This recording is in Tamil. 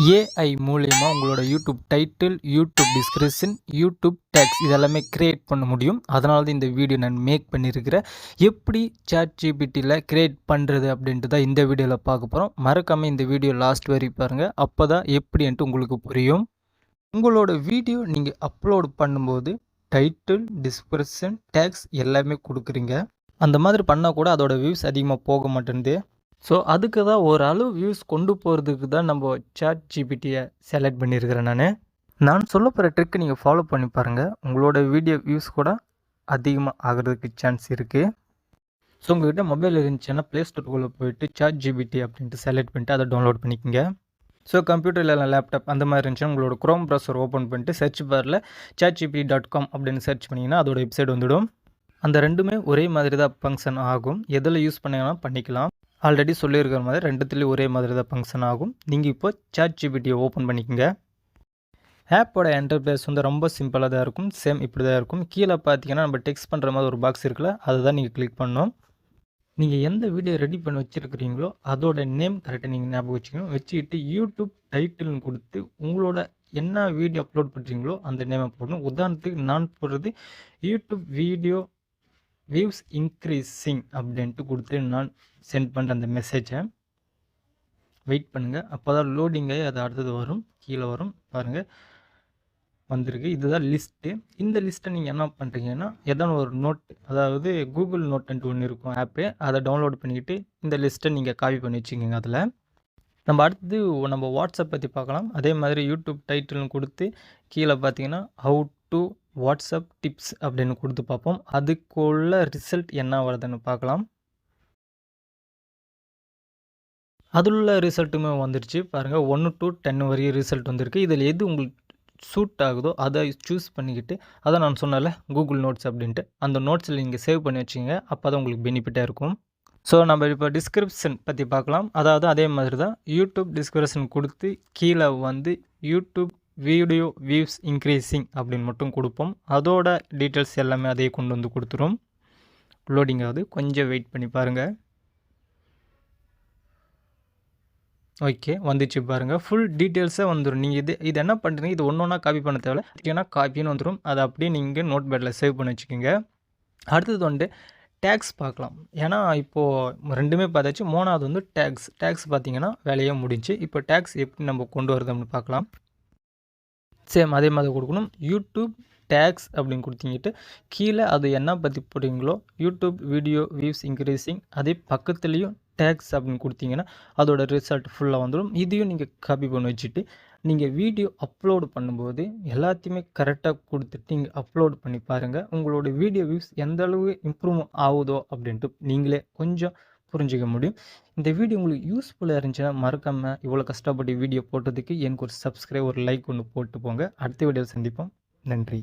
ஏஐ மூலியமா உங்களோட YouTube title, YouTube description, YouTube tags இதெல்லாமே கிரியேட் பண்ண முடியும். அதனால தான் இந்த வீடியோ நான் மேக் பண்ணியிருக்கிறேன். எப்படி ChatGPTல கிரியேட் பண்ணுறது அப்படின்ட்டு தான் இந்த வீடியோவில் பார்க்க போகிறோம். மறக்காமல் இந்த வீடியோ லாஸ்ட் வரைக்கும் பாருங்கள். அப்போ தான் எப்படின்ட்டு உங்களுக்கு புரியும். உங்களோட வீடியோ நீங்கள் அப்லோட் பண்ணும்போது டைட்டில், டிஸ்கிரிப்ஷன், டேக்ஸ் எல்லாமே கொடுக்குறீங்க. அந்த மாதிரி பண்ணால் கூட அதோட வியூஸ் அதிகமாக போக மாட்டேங்குது. ஸோ அதுக்கு தான் ஓரளவு வியூஸ் கொண்டு போகிறதுக்கு தான் நம்ம ChatGPTயை செலக்ட் பண்ணியிருக்கிறேன் நான். நான் சொல்ல போகிற ட்ரிக்கை நீங்கள் ஃபாலோ பண்ணி பாருங்கள். உங்களோட வீடியோ வியூஸ் கூட அதிகமாக ஆகிறதுக்கு சான்ஸ் இருக்குது. ஸோ உங்கள்கிட்ட மொபைல் இருந்துச்சுன்னா ப்ளே ஸ்டோருக்குள்ளே போயிட்டு ChatGPT அப்படின்ட்டு செலக்ட் பண்ணிட்டு அதை டவுன்லோட் பண்ணிக்கோங்க. ஸோ கம்ப்யூட்டர் இல்லை லேப்டாப் அந்த மாதிரி இருந்துச்சுன்னா உங்களோட குரோம் ப்ரௌசர் ஓப்பன் பண்ணிட்டு சர்ச் பாரில் chatgpt.com அப்படின்னு சர்ச் பண்ணிங்கன்னா அதோட வெப்சைட் வந்துடும். அந்த ரெண்டுமே ஒரே மாதிரி தான் ஃபங்க்ஷன் ஆகும். எதில் யூஸ் பண்ணிங்கன்னா பண்ணிக்கலாம். ஆல்ரெடி சொல்லியிருக்கிற மாதிரி ரெண்டுத்துலேயும் ஒரே மாதிரி தான் ஃபங்க்ஷன் ஆகும். நீங்கள் இப்போ ChatGPTயை ஓப்பன் பண்ணிக்கோங்க. ஆப்போட இன்டர்ஃபேஸ் வந்து ரொம்ப சிம்பிளாக தான் இருக்கும். சேம் இப்படி தான் இருக்கும். கீழே பார்த்தீங்கன்னா நம்ம டெக்ஸ்ட் பண்ணுற மாதிரி ஒரு பாக்ஸ் இருக்குல்ல, அதுதான் நீங்கள் கிளிக் பண்ணணும். நீங்கள் எந்த வீடியோ ரெடி பண்ணி வச்சுருக்கிறீங்களோ அதோட நேம் கரெக்டாக நீங்கள் ஞாபகம் வச்சுக்கணும். வச்சுக்கிட்டு யூடியூப் டைட்டில்னு கொடுத்து உங்களோட என்ன வீடியோ அப்லோட் பண்ணுறீங்களோ அந்த நேமை போடணும். உதாரணத்துக்கு நான் போடுறது யூடியூப் வீடியோ வியூஸ் இன்க்ரீஸிங் அப்படின்ட்டு கொடுத்து நான் சென்ட் பண்ணுற அந்த மெசேஜை வெயிட் பண்ணுங்கள். அப்போ தான் லோடிங்காகி அது அடுத்தது வரும், கீழே வரும் பாருங்கள் வந்திருக்கு. இதுதான் லிஸ்ட்டு. இந்த லிஸ்ட்டை நீங்கள் என்ன பண்ணுறீங்கன்னா ஏதாவது ஒரு நோட், அதாவது கூகுள் நோட்டுன்ட்டு ஒன்று இருக்கும் ஆப்பு, அதை டவுன்லோட் பண்ணிக்கிட்டு இந்த லிஸ்ட்டை நீங்கள் காப்பி பண்ணி வச்சுக்கோங்க. அதில் நம்ம அடுத்தது நம்ம வாட்ஸ்அப் பற்றி பார்க்கலாம். அதே மாதிரி யூடியூப் டைட்டில்னு கொடுத்து கீழே பார்த்தீங்கன்னா ஹவு டு வாட்ஸ்அப் டிப்ஸ் அப்படின்னு கொடுத்து பார்ப்போம். அதுக்குள்ள ரிசல்ட் என்ன வருதுன்னு பார்க்கலாம். அதுள்ள ரிசல்ட்டுமே வந்துருச்சு பாருங்கள். 1 to 10 வரையும் ரிசல்ட் வந்திருக்கு. இதில் எது உங்களுக்கு சூட் ஆகுதோ அதை சூஸ் பண்ணிக்கிட்டு, அதை நான் சொன்னல கூகுள் நோட்ஸ் அப்படின்ட்டு அந்த நோட்ஸில் நீங்கள் சேவ் பண்ணி வச்சுங்க. அப்போ தான் உங்களுக்கு பெனிஃபிட்டாக இருக்கும். ஸோ நம்ம இப்போ டிஸ்கிரிப்ஷன் பற்றி பார்க்கலாம். அதாவது அதே மாதிரி தான் யூடியூப் டிஸ்கிரிப்ஷன் கொடுத்து கீழே வந்து யூடியூப் வீடியோ வியூஸ் இன்க்ரீஸிங் அப்படின்னு மட்டும் கொடுப்போம். அதோட டீட்டெயில்ஸ் எல்லாமே அதே கொண்டு வந்து கொடுத்துரும். லோடிங் ஆகுது, கொஞ்சம் வெயிட் பண்ணி பாருங்கள். ஓகே வந்துச்சு பாருங்கள். ஃபுல் டீட்டெயில்ஸே வந்துடும். நீங்கள் இது என்ன பண்ணுறீங்க, இது ஒன்று ஒன்றா காப்பி பண்ண தேவை. ஏன்னா காப்பின்னு வந்துடும். அதை அப்படியே நீங்கள் நோட் பேடில் சேவ் பண்ணி வச்சுக்கோங்க. அடுத்தது வந்து டேக்ஸ் பார்க்கலாம். ஏன்னா இப்போது ரெண்டுமே பார்த்தாச்சு. மூணாவது வந்து டேக்ஸ் பார்த்தீங்கன்னா வேலையே முடிஞ்சு. இப்போ டேக்ஸ் எப்படி நம்ம கொண்டு வரது அப்படின்னு பார்க்கலாம். சேம் அதே மாதிரி கொடுக்கணும். யூடியூப் டேக்ஸ் அப்படின்னு கொடுத்தீங்கிட்டு கீழே அது என்ன பற்றி போடுறீங்களோ யூடியூப் வீடியோ வியூஸ் இன்க்ரீஸிங் அதே பக்கத்துலேயும் டேக்ஸ் அப்படின்னு கொடுத்தீங்கன்னா அதோட ரிசல்ட் ஃபுல்லாக வந்துடும். இதையும் நீங்கள் காப்பி பண்ணி வச்சுட்டு நீங்கள் வீடியோ அப்லோடு பண்ணும்போது எல்லாத்தையுமே கரெக்டாக கொடுத்துட்டு நீங்கள் அப்லோட் பண்ணி பாருங்கள். உங்களோட வீடியோ வியூஸ் எந்த அளவு இம்ப்ரூவ் ஆகுதோ அப்படின்ட்டு நீங்களே கொஞ்சம் புரிஞ்சிக்க முடியும். இந்த வீடியோ உங்களுக்கு யூஸ்ஃபுல்லாக இருந்துச்சுன்னா மறக்காமல் இவ்வளோ கஷ்டப்பட்டு வீடியோ போட்டதுக்கு எனக்கு ஒரு சப்ஸ்கிரைப் ஒரு லைக் ஒன்று போட்டு போங்க. அடுத்த வீடியோவில் சந்திப்போம். நன்றி.